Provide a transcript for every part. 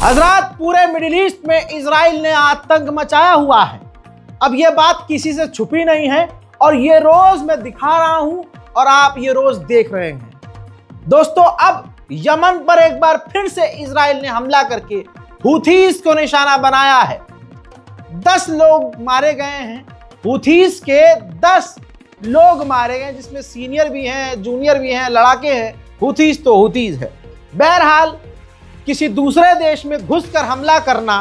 हजरात, पूरे middle east में इजराइल ने आतंक मचाया हुआ है। अब यह बात किसी से छुपी नहीं है और ये रोज मैं दिखा रहा हूं और आप ये रोज देख रहे हैं। दोस्तों, अब यमन पर एक बार फिर से इजराइल ने हमला करके हूथीज को निशाना बनाया है। 10 लोग मारे गए हैं। हूथीज के 10 लोग मारे गए, जिसमें सीनियर भी हैं, जूनियर भी हैं, लड़ाके हैं। हूथीज तो हूथीज है। बहरहाल, किसी दूसरे देश में घुसकर हमला करना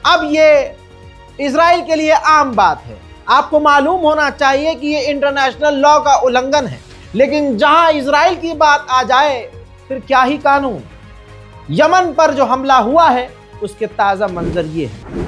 अब ये इजराइल के लिए आम बात है। आपको मालूम होना चाहिए कि ये इंटरनेशनल लॉ का उल्लंघन है, लेकिन जहां इजराइल की बात आ जाए फिर क्या ही कानून। यमन पर जो हमला हुआ है उसके ताजा मंजर ये है।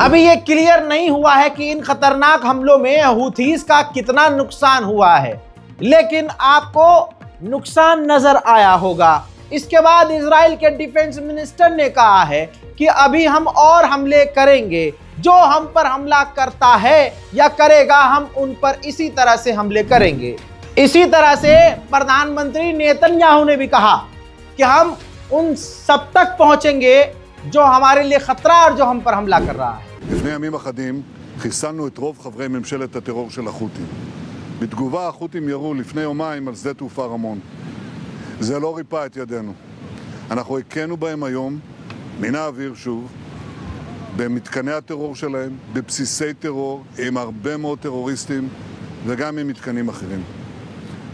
अभी ये क्लियर नहीं हुआ है कि इन खतरनाक हमलों में हूथीज का कितना नुकसान हुआ है, लेकिन आपको नुकसान नजर आया होगा। इसके बाद इजराइल के डिफेंस मिनिस्टर ने कहा है कि अभी हम और हमले करेंगे। जो हम पर हमला करता है या करेगा, हम उन पर इसी तरह से हमले करेंगे। इसी तरह से प्रधानमंत्री नेतन्याहू ने भी कहा कि हम उन सब तक पहुंचेंगे जो हमारे लिए खतरा और जो हम पर हमला कर रहा है। לפני ימים אחדים חיסלנו את רוב חברי ממשלת הטרור של החות'ים. בתגובה החות'ים ירו לפני יומיים על שדה תעופה רמון. זה לא ריפא את ידינו. אנחנו הכינו בהם היום מן האוויר שוב במתקני הטרור שלהם, בבסיסי טרור עם הרבה מאוד טרוריסטים וגם עם מתקנים אחרים.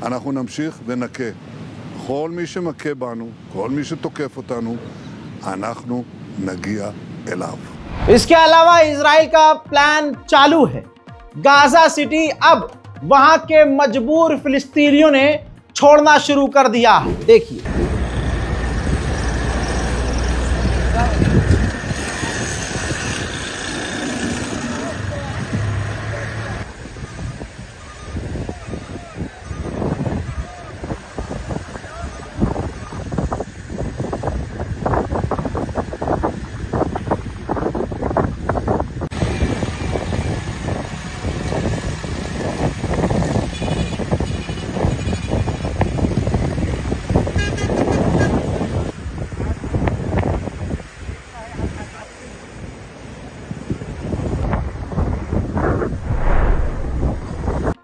אנחנו נמשיך ונכה. כל מי שמכה בנו, כל מי שתוקף אותנו, אנחנו נגיע אליו. इसके अलावा इजराइल का प्लान चालू है। गाजा सिटी अब वहां के मजबूर फिलिस्तीनियों ने छोड़ना शुरू कर दिया है। देखिए,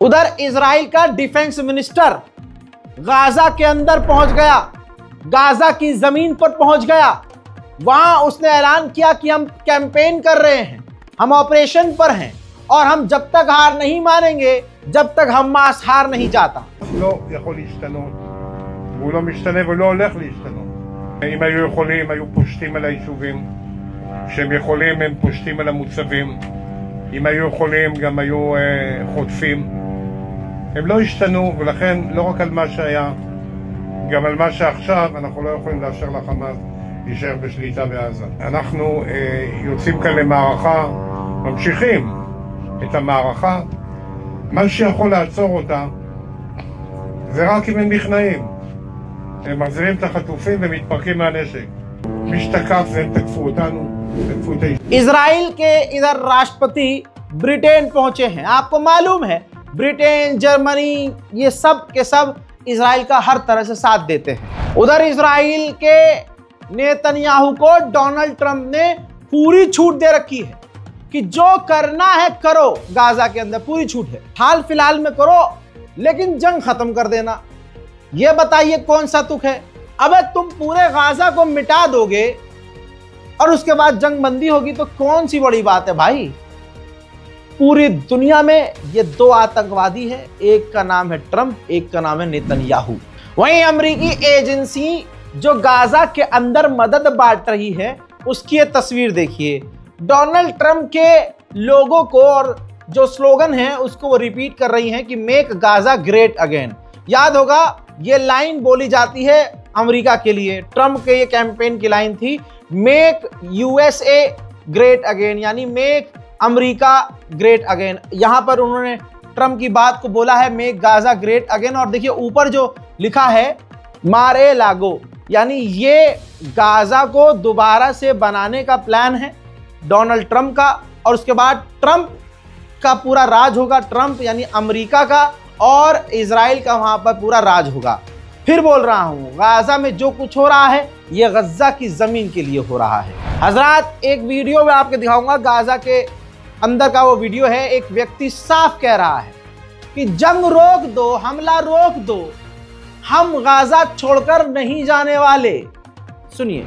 उधर इजराइल का डिफेंस मिनिस्टर गाजा के अंदर पहुंच गया, गाजा की जमीन पर पहुंच गया। वहां उसने ऐलान किया कि हम कैंपेन कर रहे हैं, हम ऑपरेशन पर हैं और हम जब तक हार नहीं मानेंगे, जब तक हमास हार नहीं जाता। לא יכול להשתנות, והוא לא משתנה ולא הולך להשתנות. אם היו יכולים, היו פושטים על היישובים. כשהם יכולים, הם פושטים על המוצבים. אם היו יכולים, גם היו חוטפים. הם לא השתנו, ולכן לא רק על מה שהיה, גם על מה שעכשיו, אנחנו לא יכולים לאפשר לחמאס להישאר בשליטה בעזה. אנחנו יוצאים כאן למערכה, ממשיכים את המערכה. מה שיכול לעצור אותה זה רק אם הם נכנעים. הם מחזירים את החטופים ומתפרקים מהנשק. מי שתקף והם תקפו אותנו, תקפו את האיש. इजराइल के इधर राष्ट्रपति ब्रिटेन पहुंचे हैं। आपको मालूम है ब्रिटेन, जर्मनी, ये सब के सब इजराइल का हर तरह से साथ देते हैं। उधर इजराइल के नेतन्याहू को डोनाल्ड ट्रंप ने पूरी छूट दे रखी है कि जो करना है करो, गाजा के अंदर पूरी छूट है, हाल फिलहाल में करो लेकिन जंग खत्म कर देना। ये बताइए कौन सा तुक है? अबे तुम पूरे गाजा को मिटा दोगे और उसके बाद जंग बंदी होगी तो कौन सी बड़ी बात है भाई। पूरी दुनिया में ये दो आतंकवादी है, एक का नाम है ट्रंप, एक का नाम है नेतन्याहू। वहीं अमेरिकी एजेंसी जो गाजा के अंदर मदद बांट रही है उसकी ये तस्वीर देखिए। डोनाल्ड ट्रंप के लोगों को और जो स्लोगन है उसको वो रिपीट कर रही हैं कि मेक गाजा ग्रेट अगेन। याद होगा ये लाइन बोली जाती है अमेरिका के लिए, ट्रंप के ये कैंपेन की लाइन थी, मेक यूएसए ग्रेट अगेन, यानी मेक अमेरिका ग्रेट अगेन। यहां पर उन्होंने ट्रंप की बात को बोला है मेक गाजा ग्रेट अगेन। और देखिए ऊपर जो लिखा है मारे लागो, यानी ये गाजा को दोबारा से बनाने का प्लान है डोनाल्ड ट्रंप का। और उसके बाद ट्रंप का पूरा राज होगा, ट्रंप यानी अमेरिका का, और इजराइल का वहां पर पूरा राज होगा। फिर बोल रहा हूं गाजा में जो कुछ हो रहा है ये गजा की जमीन के लिए हो रहा है। हजरात एक वीडियो में आपको दिखाऊंगा, गाजा के अंदर का वो वीडियो है। एक व्यक्ति साफ कह रहा है कि जंग रोक दो, हमला रोक दो, हम गाजा छोड़कर नहीं जाने वाले। सुनिए।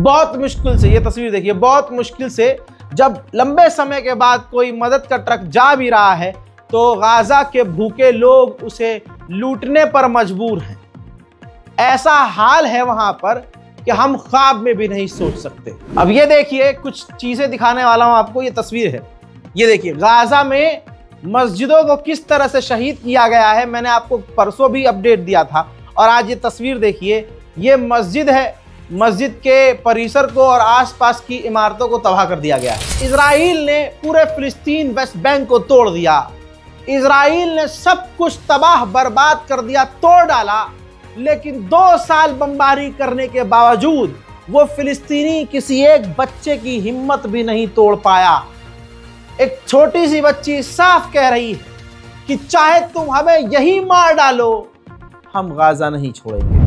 बहुत मुश्किल से, ये तस्वीर देखिए, बहुत मुश्किल से जब लंबे समय के बाद कोई मदद का ट्रक जा भी रहा है तो गाजा के भूखे लोग उसे लूटने पर मजबूर हैं। ऐसा हाल है वहां पर कि हम ख्वाब में भी नहीं सोच सकते। अब ये देखिए कुछ चीजें दिखाने वाला हूं आपको। ये तस्वीर है, ये देखिए गाजा में मस्जिदों को किस तरह से शहीद किया गया है। मैंने आपको परसों भी अपडेट दिया था और आज ये तस्वीर देखिए। ये मस्जिद है, मस्जिद के परिसर को और आसपास की इमारतों को तबाह कर दिया गया है। इजराइल ने पूरे फिलिस्तीन वेस्ट बैंक को तोड़ दिया। इजराइल ने सब कुछ तबाह बर्बाद कर दिया, तोड़ डाला। लेकिन 2 साल बमबारी करने के बावजूद वो फिलिस्तीनी किसी एक बच्चे की हिम्मत भी नहीं तोड़ पाया। एक छोटी सी बच्ची साफ कह रही है कि चाहे तुम हमें यही मार डालो, हम गाजा नहीं छोड़ेंगे।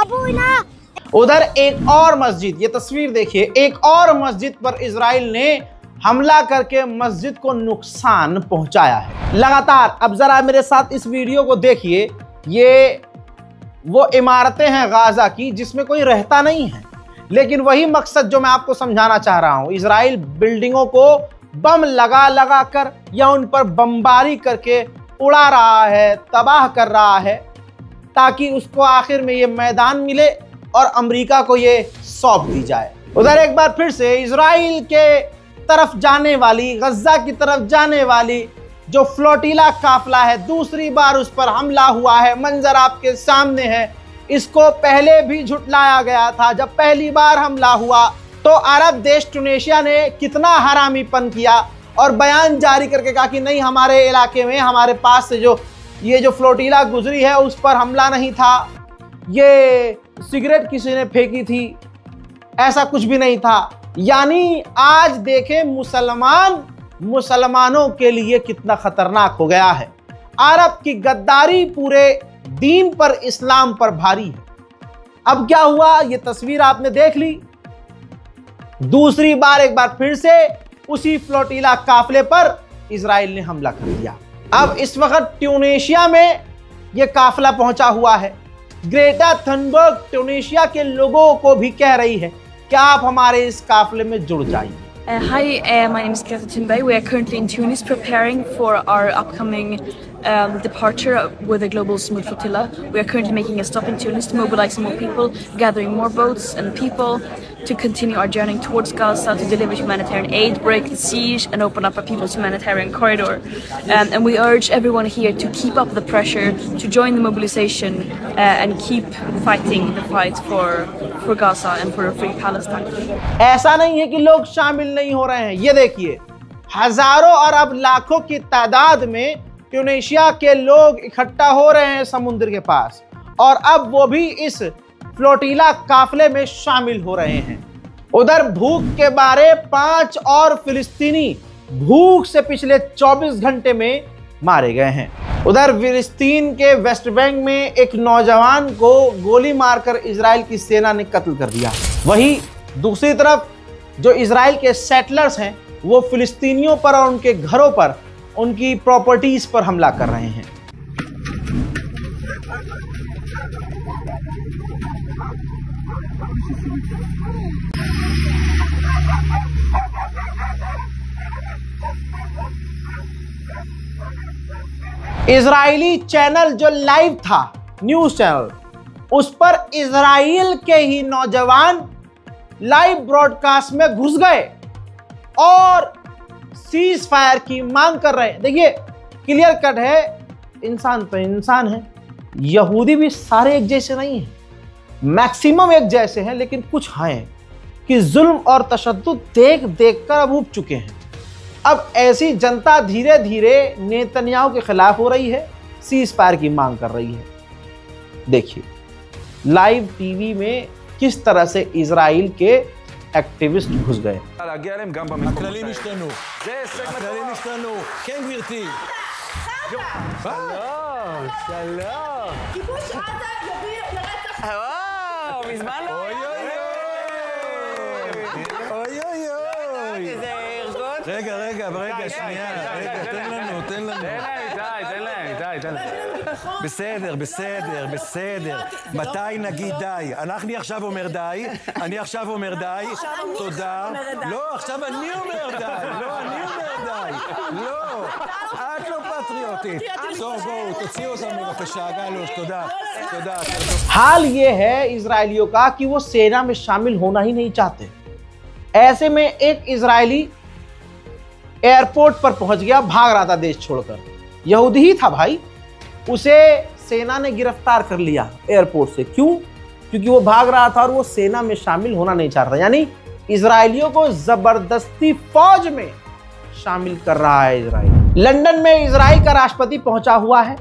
अबूना। उधर एक और मस्जिद, ये तस्वीर देखिए, एक और मस्जिद पर इजराइल ने हमला करके मस्जिद को नुकसान पहुंचाया है लगातार। अब जरा मेरे साथ इस वीडियो को देखिए। ये वो इमारतें हैं गाजा की जिसमें कोई रहता नहीं है, लेकिन वही मकसद जो मैं आपको समझाना चाह रहा हूं, इजराइल बिल्डिंगों को बम लगा कर या उन पर बमबारी करके उड़ा रहा है, तबाह कर रहा है, ताकि उसको आखिर में ये मैदान मिले और अमेरिका को ये सौंप दी जाए। उधर एक बार फिर से इजराइल के तरफ जाने वाली, गजा की तरफ जाने वाली जो फ्लोटिला काफिला है, दूसरी बार उस पर हमला हुआ है। मंजर आपके सामने है, इसको पहले भी झुटलाया गया था। जब पहली बार हमला हुआ तो अरब देश ट्यूनीशिया ने कितना हरामीपन किया और बयान जारी करके कहा कि नहीं, हमारे इलाके में, हमारे पास से जो फ्लोटिला गुजरी है उस पर हमला नहीं था, ये सिगरेट किसी ने फेंकी थी, ऐसा कुछ भी नहीं था। यानी आज देखें मुसलमानों के लिए कितना खतरनाक हो गया है। अरब की गद्दारी पूरे दीन पर, इस्लाम पर भारी है। अब क्या हुआ, ये तस्वीर आपने देख ली। दूसरी बार एक बार फिर से उसी फ्लोटिला काफले पर इजराइल ने हमला कर दिया। अब इस वक्त ट्यूनीशिया में यह काफिला पहुंचा हुआ है। ग्रेटा थनबर्ग ट्यूनीशिया के लोगों को भी कह रही है कि आप हमारे इस काफिले में जुड़ जाइए। Hi, my name is Greta Thunberg. We are currently in Tunis preparing for our upcoming departure with the Global Smooth Flotilla. We are currently making a stop in Tunis to mobilize more people, gathering more boats and people to continue our journey towards Gaza to deliver humanitarian aid, break the siege and open up a people's humanitarian corridor. And we urge everyone here to keep up the pressure, to join the mobilization and keep fighting the fight for Gaza and for a free Palestine. ऐसा नहीं है कि लोग शामिल नहीं हो रहे हैं। ये देखिए, हजारों और अब लाखों की तादाद में ट्यूनीशिया के लोग इकट्ठा हो रहे हैं समुद्र के पास, और अब वो भी इस फ्लोटिला काफले में शामिल हो रहे हैं। उधर भूख के मारे 5 और फिलिस्तीनी भूख से पिछले 24 घंटे में मारे गए हैं। उधर फिलिस्तीन के वेस्ट बैंक में एक नौजवान को गोली मारकर इजराइल की सेना ने कत्ल कर दिया। वहीं दूसरी तरफ जो इजराइल के सेटलर्स हैं वो फिलिस्तीनियों पर और उनके घरों पर, उनकी प्रॉपर्टीज पर हमला कर रहे हैं। इजरायली चैनल जो लाइव था, न्यूज चैनल, उस पर इजराइल के ही नौजवान लाइव ब्रॉडकास्ट में घुस गए और सीज फायर की मांग कर रहे हैं। देखिए, क्लियर कट है, इंसान तो इंसान है। यहूदी भी सारे एक जैसे नहीं हैं, मैक्सिमम एक जैसे हैं, लेकिन कुछ हैं कि जुल्म और तशद्दुद देख देख कर अब उब चुके हैं। अब ऐसी जनता धीरे धीरे नेतन्याहू के खिलाफ हो रही है, सीज फायर की मांग कर रही है। देखिए लाइव टीवी में किस तरह से इजराइल के एक्टिविस्ट घुस गए। הכללים השתנו. הכללים השתנו. כן, גברתי. שלום. כיבוש עזה יוביל לרצח. מזמן לא. אוי אוי אוי. אוי אוי אוי. רגע, שנייה. רגע, תן לנו. תן להם. בסדר. מתי נגיד די? אני עכשיו אומר די. תודה. לא, עכשיו אני אומר די. לא. את לא פטריוטית. טוב, בואו, תוציאו אותם בבקשה. גלוש, תודה. हाल ये है इजरायलियों का कि वो सेना में शामिल होना ही नहीं चाहते। ऐसे में एक इजरायली एयरपोर्ट पर पहुंच गया, भाग रहा था देश छोड़कर। यहूदी ही था भाई, उसे सेना ने गिरफ्तार कर लिया एयरपोर्ट से। क्यों? क्योंकि वो भाग रहा था और वो सेना में शामिल होना नहीं चाहता। यानी इजरायलियों को जबरदस्ती फौज में शामिल कर रहा है इजराइल। लंदन में इजराइल का राष्ट्रपति पहुंचा हुआ है।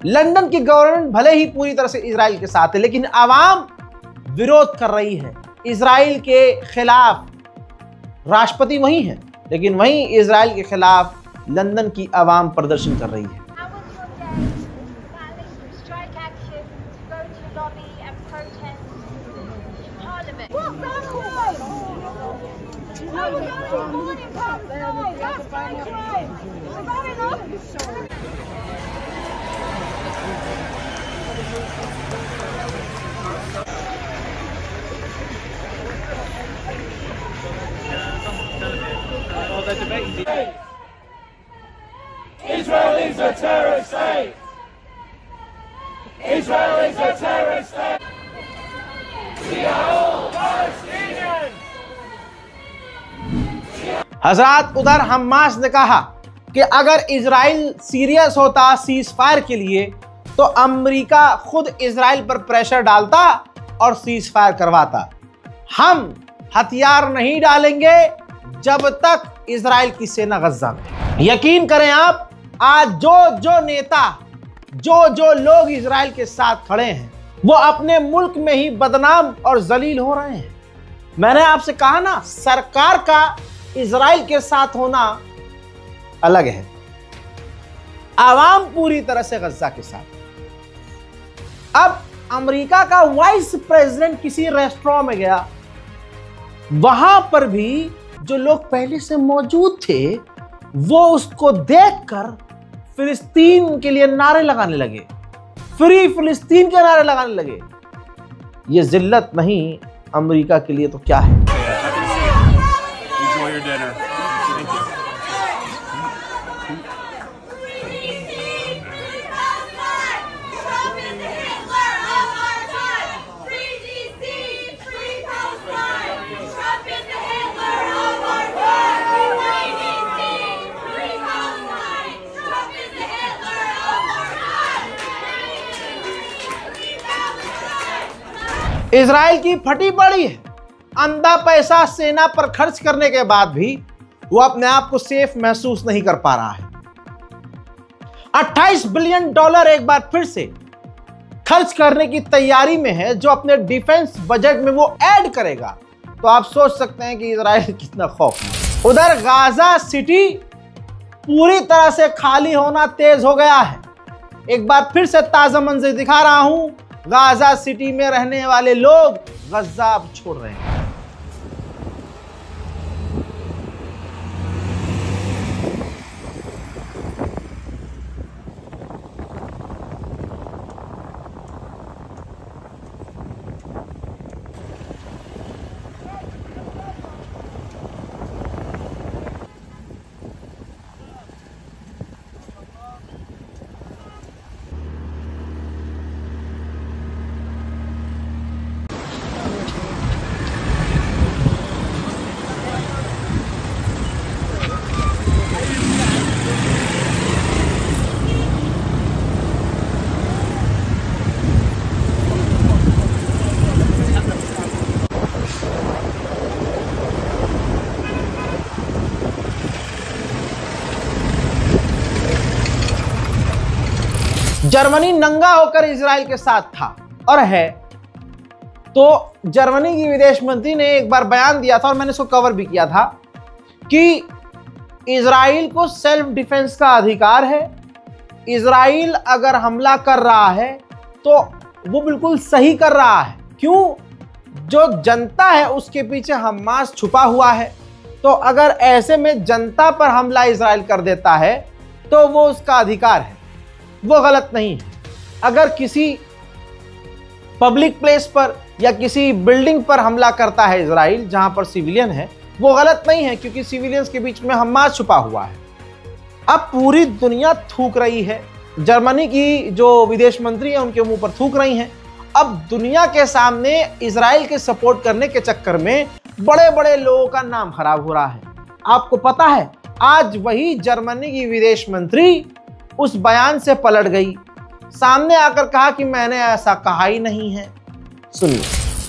लंदन की गवर्नमेंट भले ही पूरी तरह से इजराइल के साथ है, लेकिन आवाम विरोध कर रही है इजराइल के खिलाफ। राष्ट्रपति वही है, लेकिन वहीं इजराइल के खिलाफ लंदन की आवाम प्रदर्शन कर रही है। Israel is a terrorist state. Israel is a terrorist state. We are all Palestinians. हजरात, उधर हमास ने कहा कि अगर इजराइल सीरियस होता सीज फायर के लिए तो अमेरिका खुद इजराइल पर प्रेशर डालता और सीज फायर करवाता। हम हथियार नहीं डालेंगे जब तक इजराइल की सेना गज्जा में। यकीन करें आप, आज जो नेता जो लोग इजराइल के साथ खड़े हैं वो अपने मुल्क में ही बदनाम और जलील हो रहे हैं। मैंने आपसे कहा ना, सरकार का इजराइल के साथ होना अलग है, आवाम पूरी तरह से गज्जा के साथ। अब अमेरिका का वाइस प्रेसिडेंट किसी रेस्टोरेंट में गया, वहां पर भी जो लोग पहले से मौजूद थे वो उसको देखकर फिलिस्तीन के लिए नारे लगाने लगे, फ्री फिलिस्तीन के नारे लगाने लगे। ये जिल्लत नहीं अमेरिका के लिए तो क्या है। Enjoy your dinner. Thank you. Israel की फटी पड़ी है, अंधा पैसा सेना पर खर्च करने के बाद भी वो अपने आप को सेफ महसूस नहीं कर पा रहा है। 28 बिलियन डॉलर एक बार फिर से खर्च करने की तैयारी में है, जो अपने डिफेंस बजट में वो ऐड करेगा। तो आप सोच सकते हैं कि इजराइल कितना खौफ। उधर गाजा सिटी पूरी तरह से खाली होना तेज हो गया है। एक बार फिर से ताजा मंजर दिखा रहा हूं, गाजा सिटी में रहने वाले लोग गज्जा अब छोड़ रहे हैं। जर्मनी नंगा होकर इजराइल के साथ था और है। तो जर्मनी की विदेश मंत्री ने एक बार बयान दिया था और मैंने इसको कवर भी किया था कि इजराइल को सेल्फ डिफेंस का अधिकार है। इजराइल अगर हमला कर रहा है तो वो बिल्कुल सही कर रहा है। क्यों? जो जनता है उसके पीछे हमास छुपा हुआ है। तो अगर ऐसे में जनता पर हमला इजराइल कर देता है तो वो उसका अधिकार है, वो गलत नहीं है। अगर किसी पब्लिक प्लेस पर या किसी बिल्डिंग पर हमला करता है इजराइल जहां पर सिविलियन है, वो गलत नहीं है, क्योंकि सिविलियंस के बीच में हमास छुपा हुआ है। अब पूरी दुनिया थूक रही है, जर्मनी की जो विदेश मंत्री है उनके मुंह पर थूक रही हैं। अब दुनिया के सामने इजराइल के सपोर्ट करने के चक्कर में बड़े बड़े लोगों का नाम खराब हो रहा है। आपको पता है, आज वही जर्मनी की विदेश मंत्री उस बयान से पलट गई, सामने आकर कहा कि मैंने ऐसा कहा ही नहीं है। सुनिए।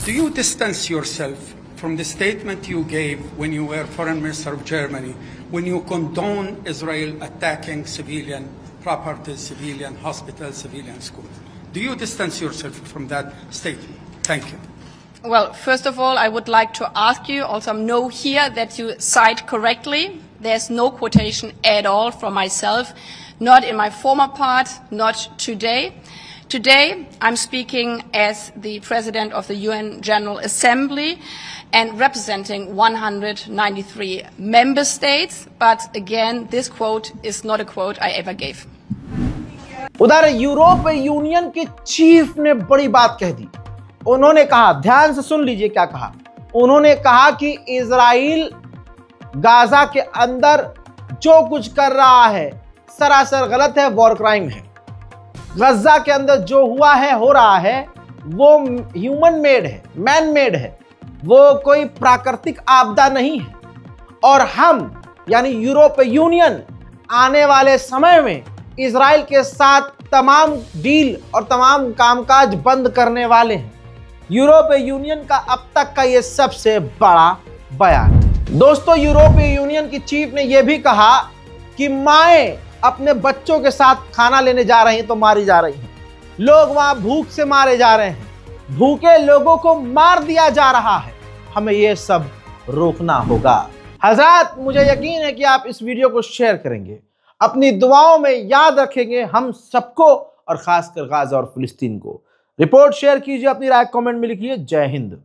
Do you distance yourself from the statement you gave when you were Foreign Minister of Germany, when you condone Israel attacking civilian properties, civilian hospitals, civilian schools? Do you distance yourself from that statement? Thank you. Well, first of all, I would like to ask you, also know here that you cite correctly. There's no quotation at all from myself. Not in my former part, not today. Today, I'm speaking as the President of the UN General Assembly and representing 193 member states. But again, this quote is not a quote I ever gave. उधर यूरोपीय union के chief ने बड़ी बात कह दी। उन्होंने कहा, ध्यान से सुन लीजिए क्या कहा। उन्होंने कहा कि इजराइल गाजा के अंदर जो कुछ कर रहा है सरासर गलत है, वॉर क्राइम है। गज्जा के अंदर जो हुआ है, हो रहा है, वो ह्यूमन मेड है, मैन मेड है, वो कोई प्राकृतिक आपदा नहीं है। और हम यानी यूरोपीय यूनियन आने वाले समय में इजराइल के साथ तमाम डील और तमाम कामकाज बंद करने वाले हैं। यूरोपीय यूनियन का अब तक का ये सबसे बड़ा बयान। दोस्तों, यूरोपीय यूनियन की चीफ ने यह भी कहा कि माएं अपने बच्चों के साथ खाना लेने जा रही हैं तो मारी जा रही हैं। लोग वहां भूख से मारे जा रहे हैं। भूखे लोगों को मार दिया जा रहा है। हमें यह सब रोकना होगा। हज़रात, मुझे यकीन है कि आप इस वीडियो को शेयर करेंगे, अपनी दुआओं में याद रखेंगे हम सबको और खासकर गाजा और फिलिस्तीन को। रिपोर्ट शेयर कीजिए, अपनी राय कमेंट में लिखिए। जय हिंद।